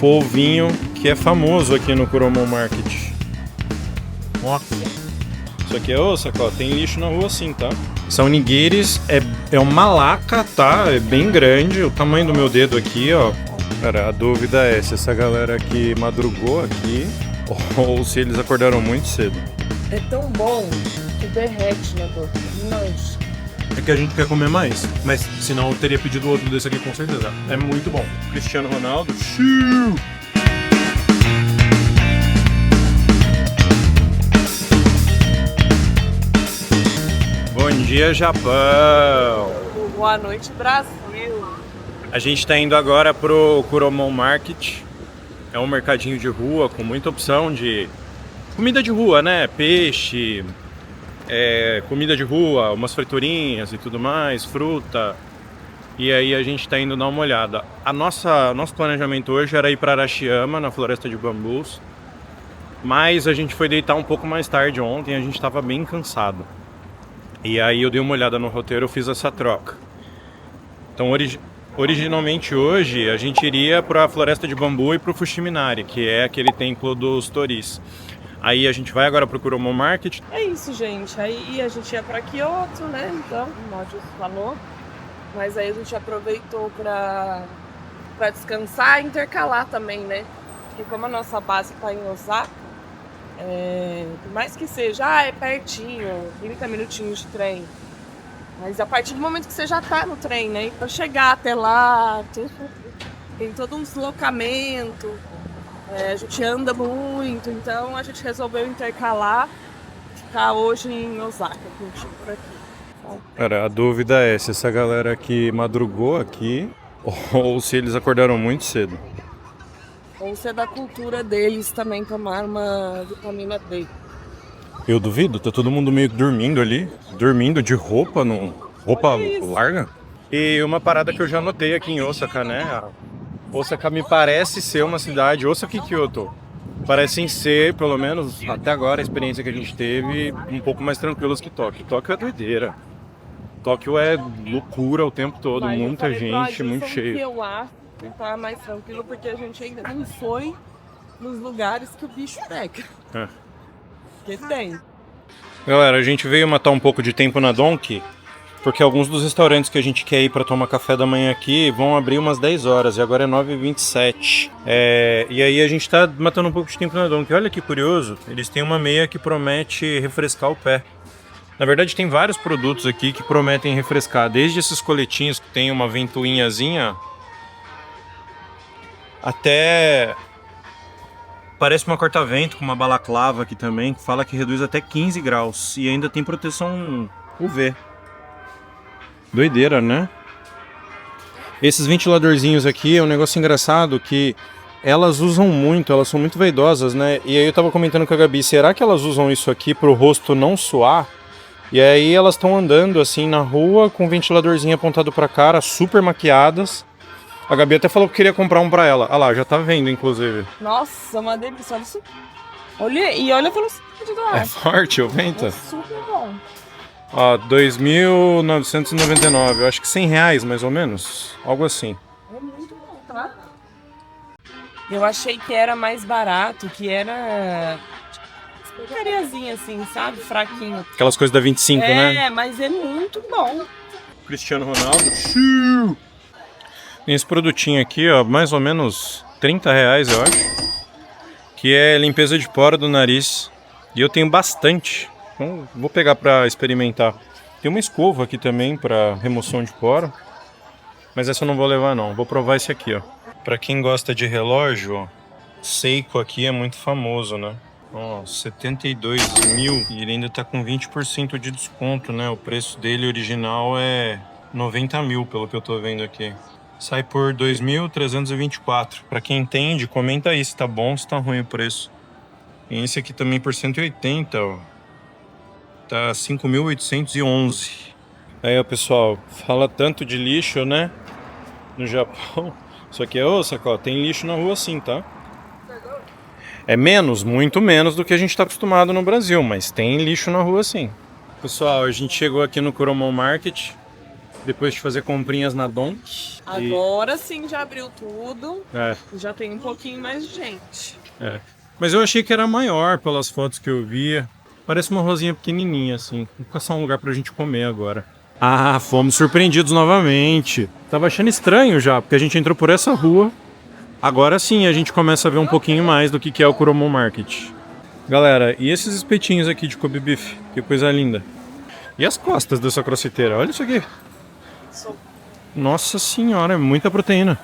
polvinho que é famoso aqui no Kuromon Market. Nossa. Isso aqui é osaka, ó. Tem lixo na rua sim, tá? São nigiris, é uma laca, tá? É bem grande, o tamanho do meu dedo aqui, ó. Cara, a dúvida é se essa galera aqui madrugou aqui ou se eles acordaram muito cedo. É tão bom que derrete na boca. Nossa. É que a gente quer comer mais, mas senão eu teria pedido outro desse aqui com certeza. É muito bom. Cristiano Ronaldo. Bom dia, Japão! Boa noite, Brasil! A gente tá indo agora pro Kuromon Market. É um mercadinho de rua com muita opção de comida de rua, né? Peixe, comida de rua, umas friturinhas e tudo mais, fruta. E aí a gente tá indo dar uma olhada. Nosso planejamento hoje era ir para Arashiyama, na floresta de bambus. Mas a gente foi deitar um pouco mais tarde ontem, a gente tava bem cansado. E aí eu dei uma olhada no roteiro, eu fiz essa troca. Então originalmente hoje a gente iria para a floresta de bambu e para o Fushiminari, que é aquele templo dos toris. Aí a gente vai agora pro Kuromon Market. É isso, gente. Aí a gente ia pra Kyoto, né? Então, como o Adilson falou. Mas aí a gente aproveitou pra descansar e intercalar também, né? Porque como a nossa base tá em Osaka, por mais que seja, é pertinho, 30 minutinhos de trem. Mas a partir do momento que você já tá no trem, né? E pra chegar até lá, tem todo um deslocamento. A gente anda muito, então a gente resolveu intercalar, ficar hoje em Osaka, curtindo por aqui. Cara, a dúvida é se essa galera aqui madrugou aqui ou se eles acordaram muito cedo. Ou se é da cultura deles também tomar uma vitamina D. Eu duvido, tá todo mundo meio que dormindo ali, dormindo de roupa, roupa larga. E uma parada que eu já notei aqui em Osaka, né? Osaka me parece ser uma cidade, Osaka e Kyoto, parecem ser, pelo menos até agora, a experiência que a gente teve, um pouco mais tranquilas que Tóquio. Tóquio é doideira. Tóquio é loucura o tempo todo, Mas muita gente, muito cheio. Eu acho que tá mais tranquilo porque a gente ainda não foi nos lugares que o bicho pega. Porque tem. Galera, a gente veio matar um pouco de tempo na Donki, porque alguns dos restaurantes que a gente quer ir para tomar café da manhã aqui vão abrir umas 10 horas, e agora é 9h27. E aí a gente tá matando um pouco de tempo na Donki. Olha que curioso, eles têm uma meia que promete refrescar o pé. Na verdade tem vários produtos aqui que prometem refrescar, desde esses coletinhos que tem uma ventoinhazinha, até parece uma corta-vento com uma balaclava aqui também, que fala que reduz até 15 graus, e ainda tem proteção UV. Doideira, né? Esses ventiladorzinhos aqui é um negócio engraçado que elas usam muito, elas são muito vaidosas, né? E aí eu tava comentando com a Gabi, será que elas usam isso aqui pro rosto não suar? E aí elas estão andando assim na rua com o ventiladorzinho apontado pra cara, super maquiadas. A Gabi até falou que queria comprar um pra ela. Ah lá, já tá vendo, inclusive. Nossa, uma delícia, olha isso. Olha a velocidade do ar. É forte o vento? É super bom. Ó, 2.999, eu acho que R$100 mais ou menos, algo assim. É muito bom, tá? Eu achei que era mais barato, que era porcariazinha assim, sabe? Fraquinho. Aquelas coisas da 25, né? É, mas é muito bom. Cristiano Ronaldo. Tem esse produtinho aqui, ó, mais ou menos R$30, eu acho. Que é limpeza de poro do nariz. E eu tenho bastante. Então, vou pegar pra experimentar. Tem uma escova aqui também pra remoção de poro. Mas essa eu não vou levar não. Vou provar esse aqui, ó. Pra quem gosta de relógio, ó, Seiko aqui é muito famoso, né? Ó, 72 mil. E ele ainda tá com 20% de desconto, né? O preço dele original é 90 mil, pelo que eu tô vendo aqui. Sai por 2.324. Pra quem entende, comenta aí se tá bom, se tá ruim o preço. E esse aqui também por 180, ó. Tá 5.811. Aí, ó, pessoal, fala tanto de lixo, né? No Japão. Isso aqui é Osaka, ó. Tem lixo na rua sim, tá? É menos, muito menos do que a gente tá acostumado no Brasil, mas tem lixo na rua sim. Pessoal, a gente chegou aqui no Kuromon Market. Depois de fazer comprinhas na Donk. Agora sim já abriu tudo. É, Já tem um pouquinho mais de gente. é. Mas eu achei que era maior pelas fotos que eu via. Parece uma rosinha pequenininha, assim. Vou caçar um lugar pra gente comer agora. Ah, fomos surpreendidos novamente. Tava achando estranho já, porque a gente entrou por essa rua. Agora sim a gente começa a ver um pouquinho mais do que é o Kuromon Market. Galera, e esses espetinhos aqui de Kobe Beef? Que coisa linda. E as costas dessa crossfiteira? Olha isso aqui. Nossa senhora, é muita proteína.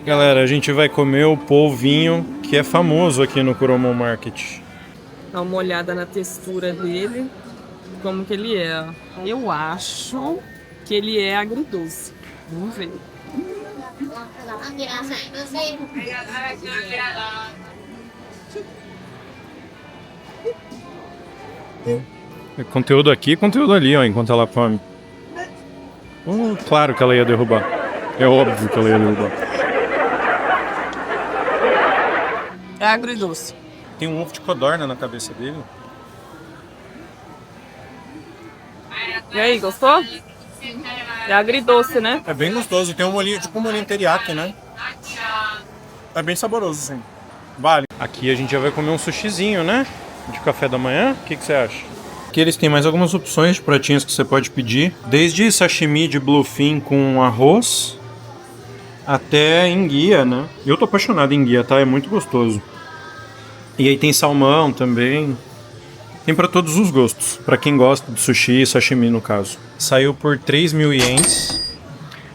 Galera, a gente vai comer o polvinho que é famoso aqui no Kuromon Market. Dá uma olhada na textura dele, como que ele é. Eu acho que ele é agridoce. Vamos ver. Conteúdo aqui, conteúdo ali, ó, enquanto ela come. Claro que ela ia derrubar. É óbvio que ela ia derrubar. É agridoce. Tem um ovo de codorna na cabeça dele. E aí, gostou? É agridoce, né? É bem gostoso, tem um molhinho, tipo um molhinho teriyaki, né? É bem saboroso, sim. Vale. Aqui a gente já vai comer um sushizinho, né? De café da manhã. O que você acha? Aqui eles têm mais algumas opções de pratinhos que você pode pedir. Desde sashimi de bluefin com arroz até enguia, né? Eu tô apaixonado em enguia, tá? É muito gostoso. E aí tem salmão também. Tem pra todos os gostos. Pra quem gosta de sushi e sashimi, no caso. Saiu por 3.000 ienes.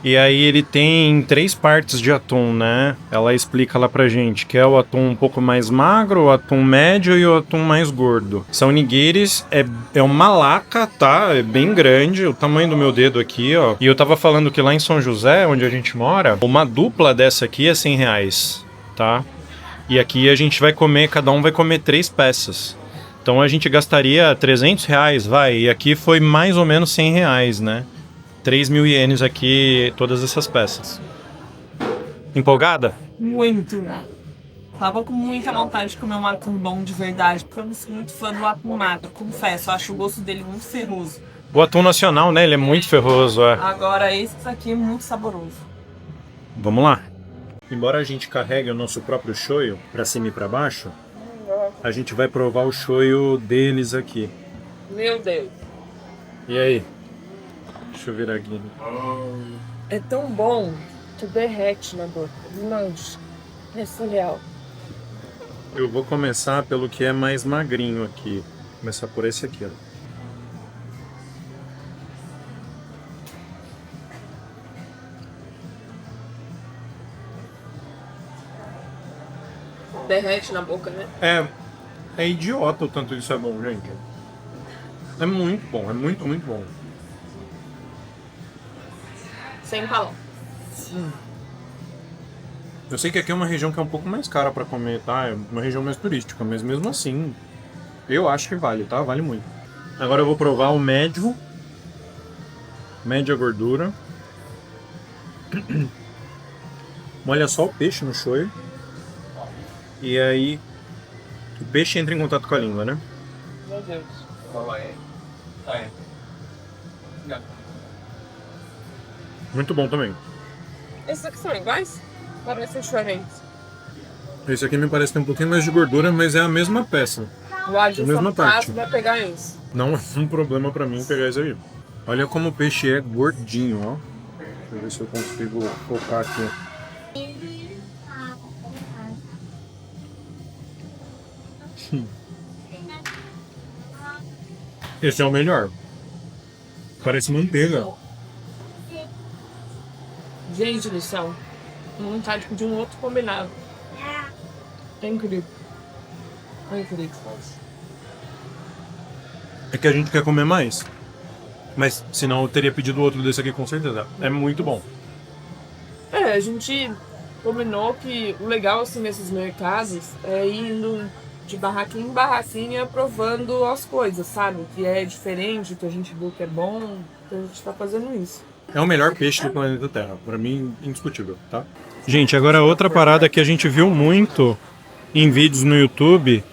E aí ele tem 3 partes de atum, né? Ela explica lá pra gente que é o atum um pouco mais magro, o atum médio e o atum mais gordo. São nigiris, é uma laca, tá? É bem grande, o tamanho do meu dedo aqui, ó. E eu tava falando que lá em São José, onde a gente mora, uma dupla dessa aqui é R$100, tá? E aqui a gente vai comer, cada um vai comer 3 peças. Então a gente gastaria R$300, vai. E aqui foi mais ou menos R$100, né? 3.000 ienes aqui, todas essas peças. Empolgada? Muito. Tava com muita vontade de comer um atum bom de verdade, porque eu não sou muito fã do atum magro, confesso. Eu acho o gosto dele muito ferroso. O atum nacional, né? Ele é muito ferroso, é. Agora esse aqui é muito saboroso. Vamos lá. Embora a gente carregue o nosso próprio shoyu pra cima e pra baixo, a gente vai provar o shoyu deles aqui. Meu Deus. E aí? Deixa eu virar aqui. É tão bom que derrete na boca. Nossa, é surreal. Eu vou começar pelo que é mais magrinho aqui. Vou começar por esse aqui, ó. Derrete na boca, né? É idiota o tanto isso é bom, gente. É muito bom, é muito, muito bom. Sem falar. Eu sei que aqui é uma região que é um pouco mais cara pra comer, tá? É uma região mais turística, mas mesmo assim, eu acho que vale, tá? Vale muito. Agora eu vou provar o médio. Média gordura. Molha só o peixe no shoyu. E aí, o peixe entra em contato com a língua, né? Meu Deus. Muito bom também. Esses aqui são iguais? Parecem diferentes. Esse aqui me parece ter um pouquinho mais de gordura, mas é a mesma peça. O Adi A mesma parte. vai pegar isso. Não é um problema pra mim pegar isso aí. Olha como o peixe é gordinho, ó. Deixa eu ver se eu consigo focar aqui. Esse é o melhor. Parece manteiga. Gente do céu. Tenho vontade de pedir um outro combinado. É incrível. É incrível. É que a gente quer comer mais. Mas senão eu teria pedido outro desse aqui com certeza. É muito bom. É, a gente combinou que o legal assim nesses mercados é ir indo de barraquinha em barraquinha provando as coisas, sabe? O que é diferente, o que a gente viu que é bom. Então a gente tá fazendo isso. É o melhor peixe do planeta Terra. Pra mim, indiscutível, tá? Gente, agora outra parada que a gente viu muito em vídeos no YouTube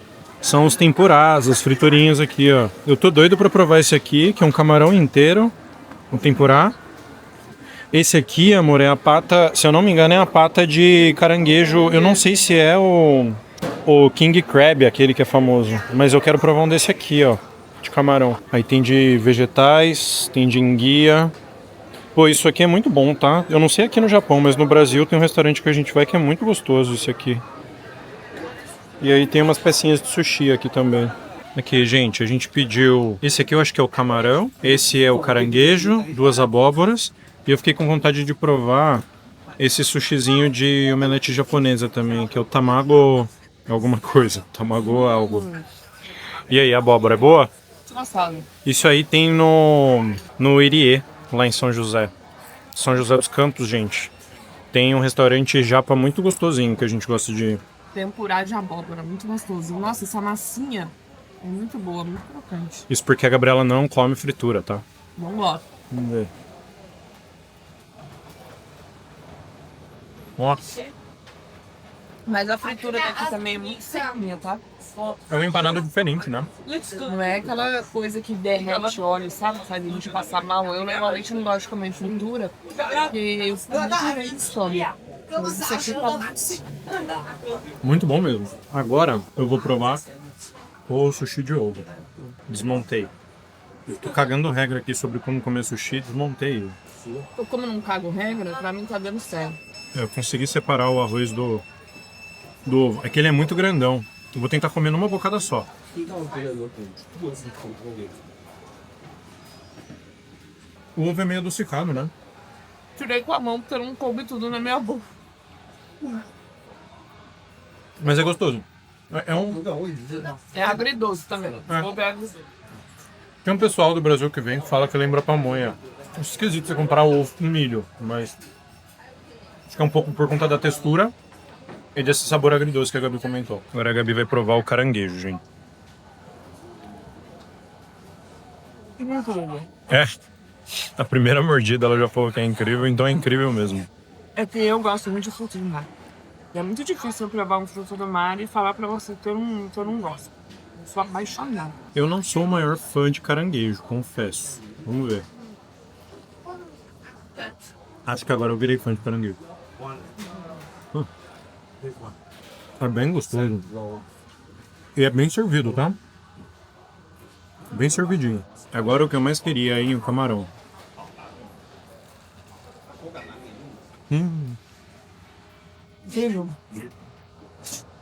são os tempurás, as friturinhas aqui, ó. Eu tô doido pra provar esse aqui, que é um camarão inteiro, um tempurá. Esse aqui, amor, é a pata, se eu não me engano, é a pata de caranguejo. Eu não sei se é o King Crab, aquele que é famoso. Mas eu quero provar um desse aqui, ó, de camarão. Aí tem de vegetais, tem de enguia. Pô, isso aqui é muito bom, tá? Eu não sei aqui no Japão, mas no Brasil tem um restaurante que a gente vai que é muito gostoso esse aqui. E aí tem umas pecinhas de sushi aqui também. Aqui, gente, a gente pediu... Esse aqui eu acho que é o camarão. Esse é o caranguejo, 2 abóboras. E eu fiquei com vontade de provar esse sushizinho de omelete japonesa também, que é o tamago... alguma coisa. Tamago algo. E aí, a abóbora é boa? Engraçado. Isso aí tem no Irie, lá em São José. São José dos Campos, gente. Tem um restaurante japa muito gostosinho que a gente gosta de ir. Tempurá de abóbora, muito gostoso. Nossa, essa massinha é muito boa, muito crocante. Isso porque a Gabriela não come fritura, tá? Não gosto. Vamos ver. Ó, Mas a fritura daqui também é muito sequinha, tá? é uma empanada diferente, né? Não é aquela coisa que derrete óleo, sabe? Faz a gente passar mal. Eu normalmente não gosto de comer fritura, porque eu fico muito doente de estômago. Mas isso aqui tá muito... Muito bom mesmo. Agora eu vou provar o sushi de ovo. Desmontei. Eu tô cagando regra aqui sobre como comer sushi, desmontei. Eu como não cago regra, pra mim tá dando certo. Eu consegui separar o arroz do ovo. É que ele é muito grandão. Eu vou tentar comer numa bocada só. O ovo é meio adocicado, né? Tirei com a mão porque eu não coube tudo na minha boca. Mas é gostoso. É um... É agridoce também. Ovo é agridoce. Tem um pessoal do Brasil que vem que fala que lembra pamonha. Acho esquisito você comprar ovo com milho, mas... acho que é um pouco por conta da textura e desse sabor agridoce que a Gabi comentou. Agora a Gabi vai provar o caranguejo, gente. É. A primeira mordida ela já falou que é incrível, então é incrível mesmo. É que eu gosto muito de frutos do mar. E é muito difícil eu provar um fruto do mar e falar pra você que eu não gosto. Eu sou apaixonada. Eu não sou o maior fã de caranguejo, confesso. Vamos ver. Acho que agora eu virei fã de caranguejo. É bem gostoso. E é bem servido, tá? Bem servidinho. Agora o que eu mais queria aí, o camarão. Incrível.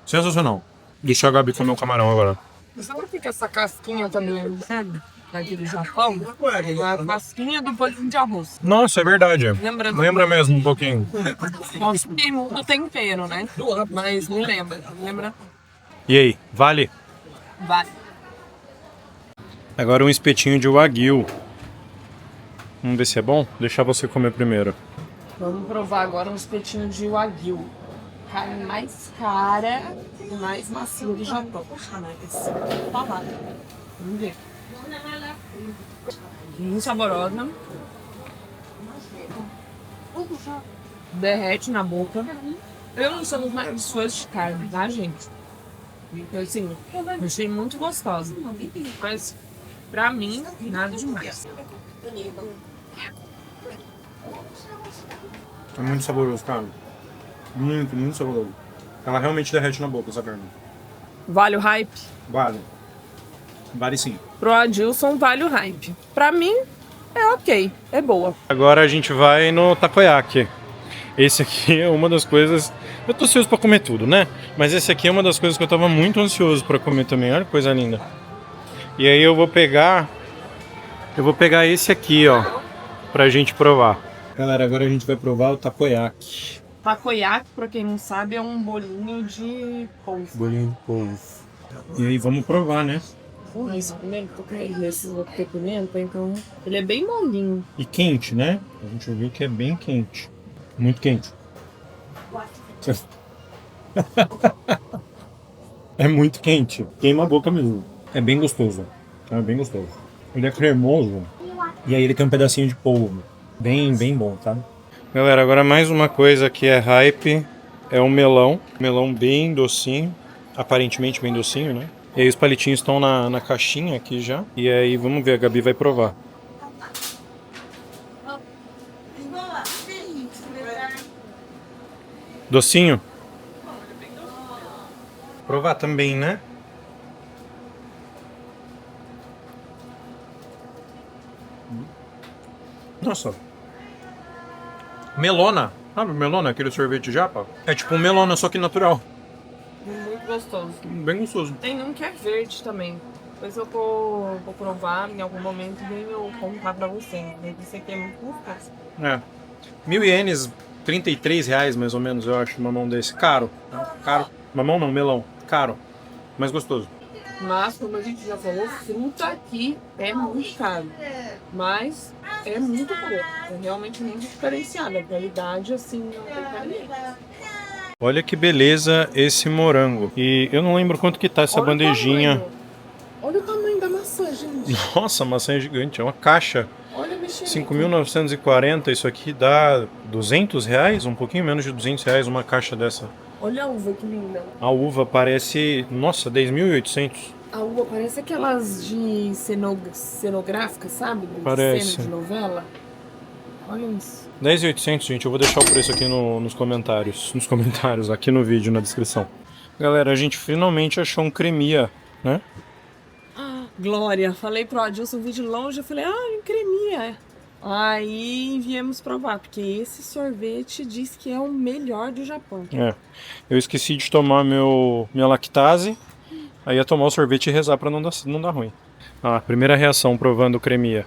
Sensacional. Deixa a Gabi comer o camarão agora. Sabe por que essa casquinha também, sabe? Daqui do Japão? É a casquinha do bolinho de arroz. Nossa, é verdade. Lembra Mesmo um pouquinho. Tem muito tempero, né? Mas me lembra. Lembra? E aí, vale? Vai. Agora um espetinho de wagyu. Vamos ver se é bom? Deixar você comer primeiro. Vamos provar agora um espetinho de wagyu. Carne mais cara e mais macia do Japão. Vamos ver. Muito saborosa. Derrete na boca. Eu não sou dos mais fãs de carne, tá, gente? Assim, eu achei muito gostosa. Mas, pra mim, nada demais. É muito saboroso, cara. Muito, muito saboroso. Ela realmente derrete na boca, essa carne. Vale o hype? Vale. Vale sim. Pro Adilson, vale o hype. Pra mim, é ok. É boa. Agora a gente vai no takoyaki. Esse aqui é uma das coisas... eu tô ansioso pra comer tudo, né? Mas esse aqui é uma das coisas que eu tava muito ansioso pra comer também. Olha que coisa linda. E aí eu vou pegar esse aqui, ó, pra gente provar. Galera, agora a gente vai provar o takoyaki. Takoyaki, pra quem não sabe, é um bolinho de polvo. Bolinho de polvo. E aí vamos provar, né? Esse primeiro que eu caí nesse outro que é pimenta, então ele é bem molinho. E quente, né? A gente viu que é bem quente. Muito quente. É muito quente. Queima a boca mesmo. É bem gostoso. É bem gostoso. Ele é cremoso. E aí ele tem um pedacinho de polvo. Bem, bem bom, tá? Galera, agora mais uma coisa que é hype. É um melão. Melão bem docinho. Aparentemente bem docinho, né? E aí os palitinhos estão na caixinha aqui já. E aí vamos ver, a Gabi vai provar. Docinho? Provar também, né? Nossa. Melona. Sabe melona, aquele sorvete japa? É tipo um melona, só que natural. Muito gostoso. Bem gostoso. Tem um que é verde também. Depois eu vou provar em algum momento e eu contar pra você. Esse aqui é muito gostoso. É. 1.000 ienes, 33 reais mais ou menos, eu acho, uma mão desse. Caro. Caro. Mamão não, melão. Caro. Mas gostoso. Mas, como a gente já falou, fruta aqui é muito caro. Mas é muito boa. É realmente muito diferenciada. A qualidade, assim, não tem pra. Olha que beleza esse morango. E eu não lembro quanto que tá essa Olha o bandejinha. tamanho. Olha o tamanho da maçã, gente. Nossa, a maçã é gigante. É uma caixa. Olha o mexerico. 5.940. Isso aqui dá 200 reais? Um pouquinho menos de 200 reais uma caixa dessa. Olha a uva, que linda. A uva parece... Nossa, 10.800. A uva parece aquelas de cenográficas, sabe? De Parece. cena de novela. Olha isso. 10.800, gente. Eu vou deixar o preço aqui nos comentários. Nos comentários, aqui no vídeo, na descrição. Galera, a gente finalmente achou um cremia, né? Glória, falei pro Adilson, vi de longe, eu falei, cremia. Aí viemos provar, porque esse sorvete diz que é o melhor do Japão. É. Eu esqueci de tomar minha lactase. Aí ia tomar o sorvete e rezar pra não dar ruim. Primeira reação provando o cremia.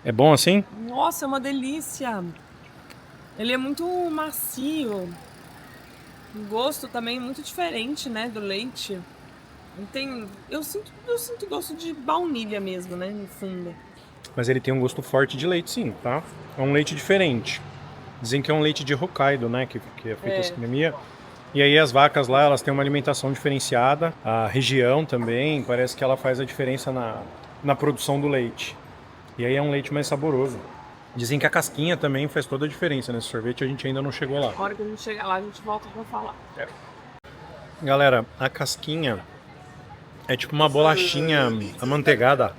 É bom assim? Nossa, é uma delícia. Ele é muito macio. O gosto também é muito diferente, né, do leite. Eu sinto gosto de baunilha mesmo, né, no fundo. Mas ele tem um gosto forte de leite, sim, tá? É um leite diferente. Dizem que é um leite de Hokkaido, né, que é feito essa cremia. E aí as vacas lá, elas têm uma alimentação diferenciada. A região também, parece que ela faz a diferença na produção do leite. E aí é um leite mais saboroso. Dizem que a casquinha também faz toda a diferença nesse sorvete, a gente ainda não chegou lá. Na hora que a gente chegar lá, a gente volta pra falar. Galera, a casquinha é tipo uma bolachinha amanteigada.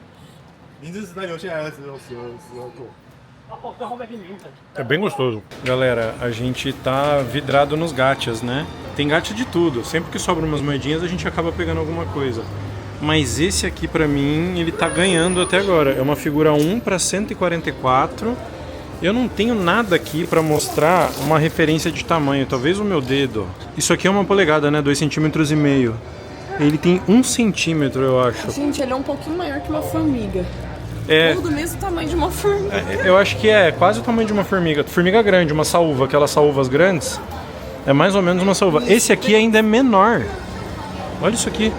É bem gostoso. Galera, a gente tá vidrado nos gachas, né? Tem gacha de tudo. Sempre que sobram umas moedinhas, a gente acaba pegando alguma coisa. Mas esse aqui, pra mim, ele tá ganhando até agora. É uma figura 1 para 144. Eu não tenho nada aqui pra mostrar uma referência de tamanho. Talvez o meu dedo. Isso aqui é uma polegada, né? 2,5 centímetros. Ele tem 1 centímetro, eu acho. Gente, ele é um pouquinho maior que uma formiga. É, Ou do mesmo tamanho de uma formiga. eu acho que é quase o tamanho de uma formiga. Formiga grande, uma saúva, aquelas saúvas grandes. É mais ou menos uma saúva. Esse aqui ainda é menor. Olha isso aqui.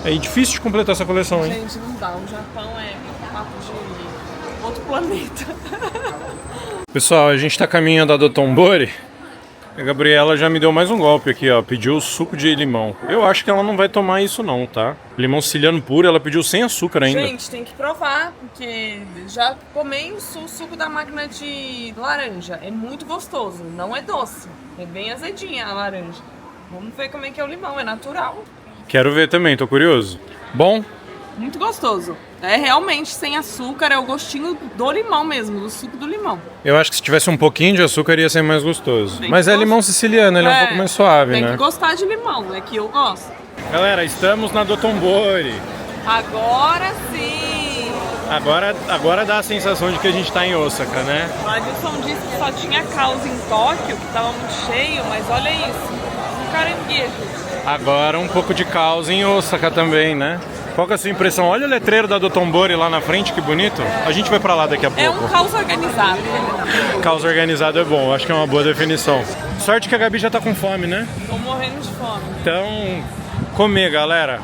É difícil de completar essa coleção, hein? Gente, não dá. O Japão é papo de outro planeta. Pessoal, a gente tá caminhando a Dotonbori. A Gabriela já me deu mais um golpe aqui, ó. Pediu suco de limão. Eu acho que ela não vai tomar isso não, tá? Limão siciliano puro, ela pediu sem açúcar ainda. Gente, tem que provar, porque já tomei o suco da máquina de laranja. É muito gostoso, não é doce. É bem azedinha a laranja. Vamos ver como é que é o limão, é natural. Quero ver também, tô curioso. Bom? Muito gostoso. É realmente sem açúcar, é o gostinho do limão mesmo, do suco do limão. Eu acho que se tivesse um pouquinho de açúcar ia ser mais gostoso. Tem Mas que é limão siciliano, ele é um pouco mais suave, tem né? que gostar de limão, é que eu gosto. Galera, estamos na Dotonbori. Agora sim! Agora dá a sensação de que a gente tá em Osaka, né? O Adilson disse que só tinha causa em Tóquio, que tava muito cheio, mas olha isso, um caranguejo. Agora um pouco de caos em Osaka também, né? Qual que é a sua impressão? Olha o letreiro da Dotonbori lá na frente, que bonito. A gente vai pra lá daqui a pouco. É um caos organizado. Caos organizado é bom, acho que é uma boa definição. Sorte que a Gabi já tá com fome, né? Tô morrendo de fome. Então, comer, galera.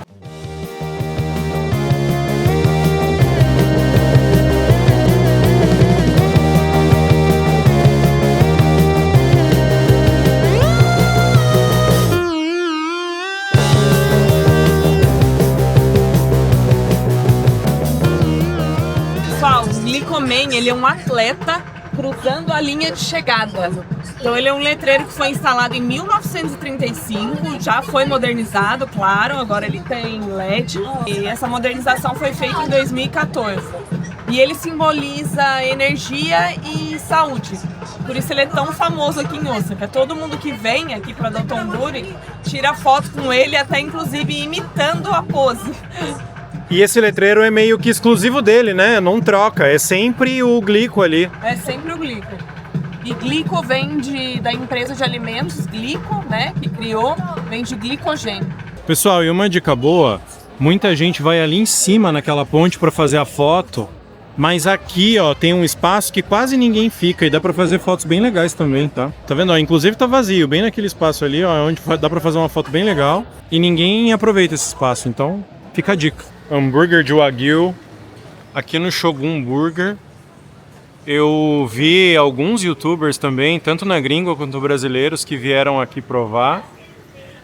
Pessoal, o Glicoman, ele é um atleta cruzando a linha de chegada. Então ele é um letreiro que foi instalado em 1935, já foi modernizado, claro, agora ele tem LED. E essa modernização foi feita em 2014. E ele simboliza energia e saúde. Por isso ele é tão famoso aqui em Osaka. Todo mundo que vem aqui para Dotonbori tira foto com ele, até inclusive imitando a pose. E esse letreiro é meio que exclusivo dele, né? Não troca, é sempre o Glico ali. É sempre o Glico. E Glico vem da empresa de alimentos Glico, né? Que criou, vem de glicogênio. Pessoal, e uma dica boa, muita gente vai ali em cima naquela ponte para fazer a foto, mas aqui, ó, tem um espaço que quase ninguém fica e dá para fazer fotos bem legais também, tá? Tá vendo? Ó, inclusive tá vazio, bem naquele espaço ali, ó, onde dá para fazer uma foto bem legal e ninguém aproveita esse espaço, então fica a dica. Hambúrguer de Wagyu, aqui no Shogun Burger. Eu vi alguns youtubers também, tanto na gringa quanto brasileiros, que vieram aqui provar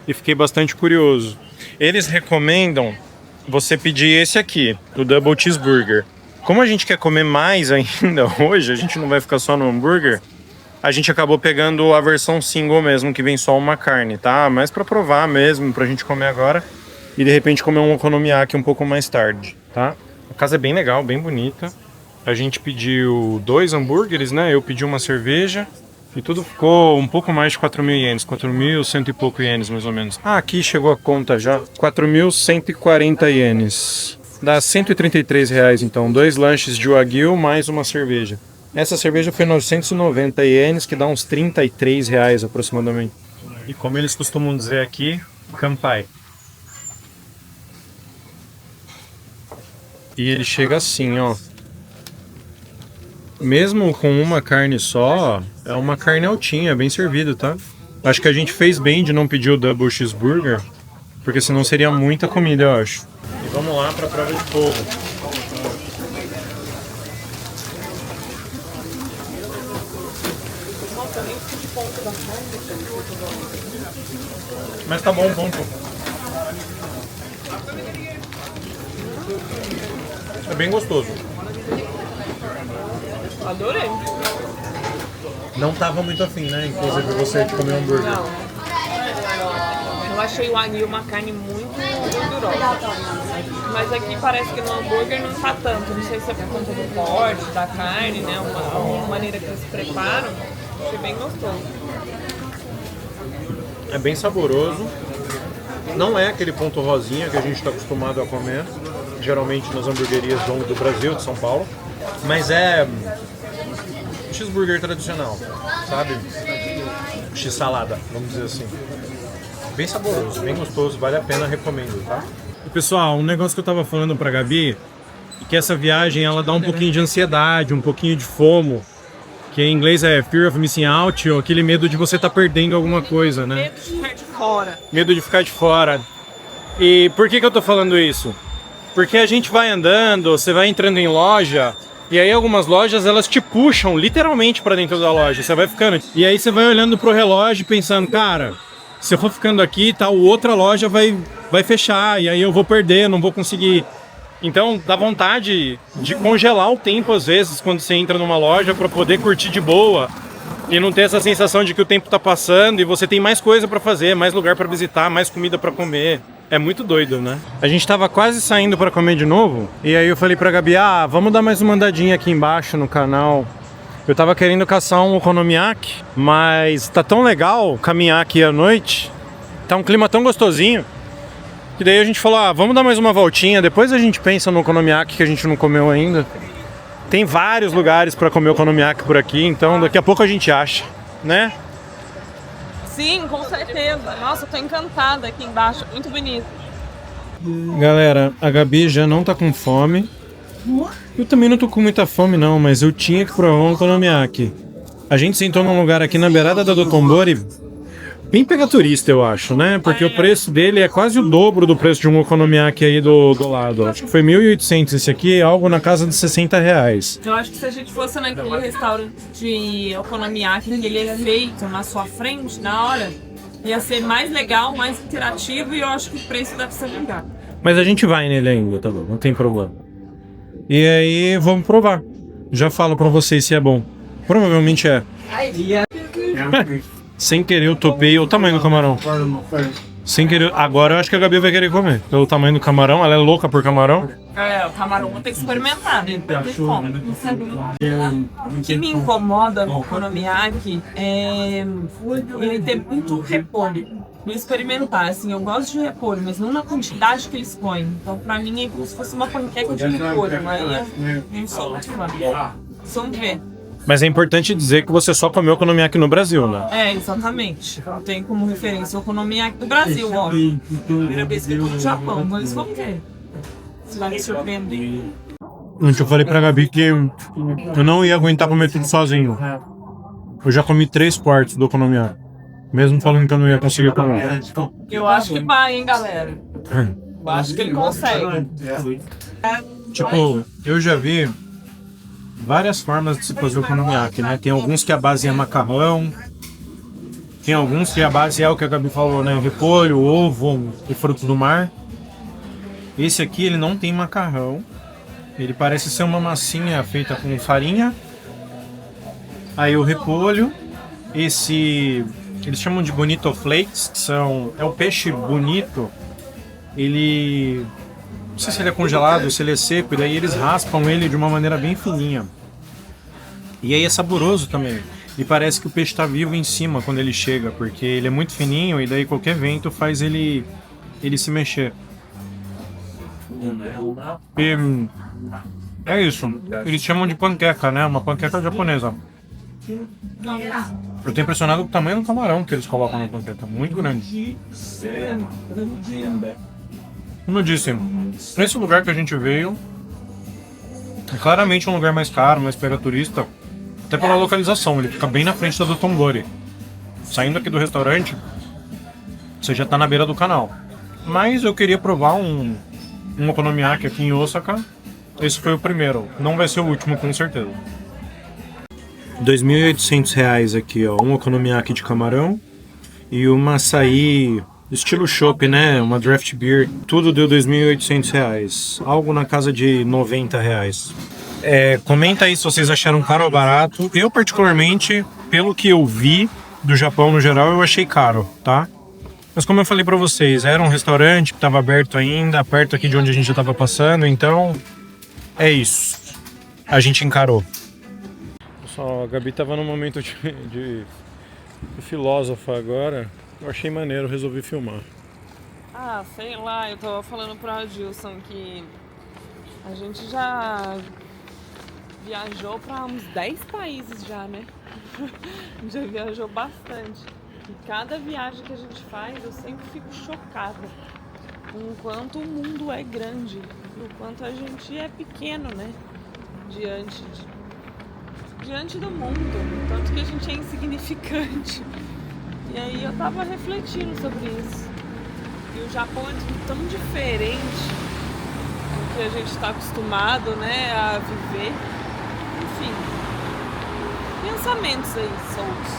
e fiquei bastante curioso. Eles recomendam você pedir esse aqui, o Double Cheeseburger. Como a gente quer comer mais ainda hoje, a gente não vai ficar só no hambúrguer, a gente acabou pegando a versão single mesmo, que vem só uma carne, tá? Mas pra provar mesmo, pra gente comer agora e de repente comer um okonomiyaki um pouco mais tarde, tá? A casa é bem legal, bem bonita. A gente pediu 2 hambúrgueres, né? Eu pedi uma cerveja e tudo ficou um pouco mais de 4.000 ienes, 4.100 e pouco ienes mais ou menos. Ah, aqui chegou a conta já, 4.140 ienes. Dá 133 reais então, 2 lanches de Wagyu mais uma cerveja. Essa cerveja foi 990 ienes, que dá uns 33 reais aproximadamente. E como eles costumam dizer aqui, Kanpai. E ele chega assim, ó. Mesmo com uma carne só, é uma carne altinha, bem servido, tá? Acho que a gente fez bem de não pedir o Double Cheeseburger, porque senão seria muita comida, eu acho. E vamos lá para a prova de fogo. Mas tá bom, ponto. É bem gostoso. Adorei. Não tava muito afim, né? Inclusive você de comer hambúrguer. Não. Eu achei o Wagyu uma carne muito gordurosa. Mas aqui parece que no hambúrguer não tá tanto. Não sei se é por conta do corte, da carne, né? Uma maneira que eles preparam. Achei bem gostoso. É bem saboroso. Não é aquele ponto rosinha que a gente está acostumado a comer, geralmente nas hamburguerias do Brasil, de São Paulo. Mas é cheeseburger tradicional, sabe? X-salada, vamos dizer assim. Bem saboroso, bem gostoso, vale a pena, recomendo, tá? E pessoal, um negócio que eu tava falando pra Gabi, é que essa viagem ela dá um pouquinho de ansiedade, um pouquinho de FOMO, que em inglês é Fear of Missing Out, ou aquele medo de você estar perdendo alguma coisa, né? Medo de ficar de fora. Medo de ficar de fora. E por que eu tô falando isso? Porque a gente vai andando, você vai entrando em loja, e aí algumas lojas elas te puxam literalmente pra dentro da loja, você vai ficando. E aí você vai olhando pro relógio pensando, cara, se eu for ficando aqui, tal, outra loja vai fechar, e aí eu vou perder, não vou conseguir. Então dá vontade de congelar o tempo às vezes quando você entra numa loja pra poder curtir de boa e não ter essa sensação de que o tempo tá passando e você tem mais coisa pra fazer, mais lugar pra visitar, mais comida pra comer. É muito doido, né? A gente tava quase saindo pra comer de novo e aí eu falei pra Gabi, vamos dar mais uma andadinha aqui embaixo no canal. Eu tava querendo caçar um okonomiyaki, mas tá tão legal caminhar aqui à noite, tá um clima tão gostosinho, que daí a gente falou, vamos dar mais uma voltinha, depois a gente pensa no okonomiyaki que a gente não comeu ainda. Tem vários lugares pra comer okonomiyaki por aqui, então daqui a pouco a gente acha, né? Sim, com certeza. Nossa, eu tô encantada aqui embaixo, muito bonito. Galera, a Gabi já não tá com fome. Eu também não tô com muita fome não, mas eu tinha que provar um okonomiyaki. A gente sentou num lugar aqui na beirada da Dotonbori, bem pega turista, eu acho, né? Porque o preço dele é quase o dobro do preço de um okonomiyaki aí do lado. Acho que foi 1.800 esse aqui, algo na casa de 60 reais. Eu acho que se a gente fosse naquele restaurante de okonomiyaki que ele é feito na sua frente, na hora, ia ser mais legal, mais interativo e eu acho que o preço deve ser legal. Mas a gente vai nele ainda, tá bom? Não tem problema. E aí, vamos provar. Já falo pra vocês se é bom. Provavelmente é. Sem querer eu topei o tamanho do camarão. Sem querer. Agora eu acho que a Gabi vai querer comer. Pelo tamanho do camarão, ela é louca por camarão. O camarão vou ter que experimentar, né? Não tem como. O que me incomoda no okonomiyaki é ele ter muito repolho. Não experimentar, assim, eu gosto de repolho, mas não na quantidade que eles põem. Então, pra mim, é como se fosse uma panqueca de repolho, mas eu não sou muito fã. Vamos ver. Mas é importante dizer que você só comeu okonomiyaki no Brasil, né? É, exatamente. Eu tenho como referência o okonomiyaki do Brasil, ó. Primeira vez que eu tô no Japão, mas vamos ver. Se vai me surpreender. Eu falei pra Gabi que eu não ia aguentar comer tudo sozinho. Eu já comi 3/4 do okonomiyaki. Mesmo falando que eu não ia conseguir comer. Eu acho que vai, hein, galera. Eu acho que ele consegue. Tipo, eu já vi várias formas de se fazer o okonomiyaki, né? Tem alguns que a base é macarrão, tem alguns que a base é o que a Gabi falou, né? Repolho, ovo e frutos do mar. Esse aqui, ele não tem macarrão. Ele parece ser uma massinha feita com farinha. Aí o repolho. Esse... Eles chamam de bonito flakes, que são... É o peixe bonito. Ele... Não sei se ele é congelado, se ele é seco, e daí eles raspam ele de uma maneira bem fininha. E aí é saboroso também. E parece que o peixe está vivo em cima quando ele chega, porque ele é muito fininho e daí qualquer vento faz ele se mexer. E é isso. Eles chamam de panqueca, né? Uma panqueca japonesa. Eu tô impressionado com o tamanho do camarão que eles colocam na panqueca. Muito grande. Como eu disse, esse lugar que a gente veio é claramente um lugar mais caro, mais pega turista, até pela localização. Ele fica bem na frente da do Tongori. Saindo aqui do restaurante, você já tá na beira do canal. Mas eu queria provar um okonomiyaki aqui em Osaka. Esse foi o primeiro. Não vai ser o último, com certeza. R$ 2.800 aqui, ó. Um okonomiyaki de camarão e uma açaí estilo chopp, né? Uma draft beer. Tudo deu R$ 2.800. Algo na casa de R$ 90. Comenta aí se vocês acharam caro ou barato. Eu, particularmente, pelo que eu vi do Japão no geral, eu achei caro, tá? Mas como eu falei pra vocês, era um restaurante que estava aberto ainda, perto aqui de onde a gente já estava passando, então é isso. A gente encarou. Pessoal, a Gabi tava num momento de filósofa agora. Eu achei maneiro, resolvi filmar. Ah, sei lá, eu tava falando pro Adilson que a gente já viajou pra uns 10 países já, né? Já viajou bastante. E cada viagem que a gente faz, eu sempre fico chocada com o quanto o mundo é grande, o quanto a gente é pequeno, né? Diante do mundo, tanto que a gente é insignificante. E aí eu tava refletindo sobre isso. E o Japão é tudo tão diferente do que a gente está acostumado, né, a viver. Enfim, pensamentos aí soltos.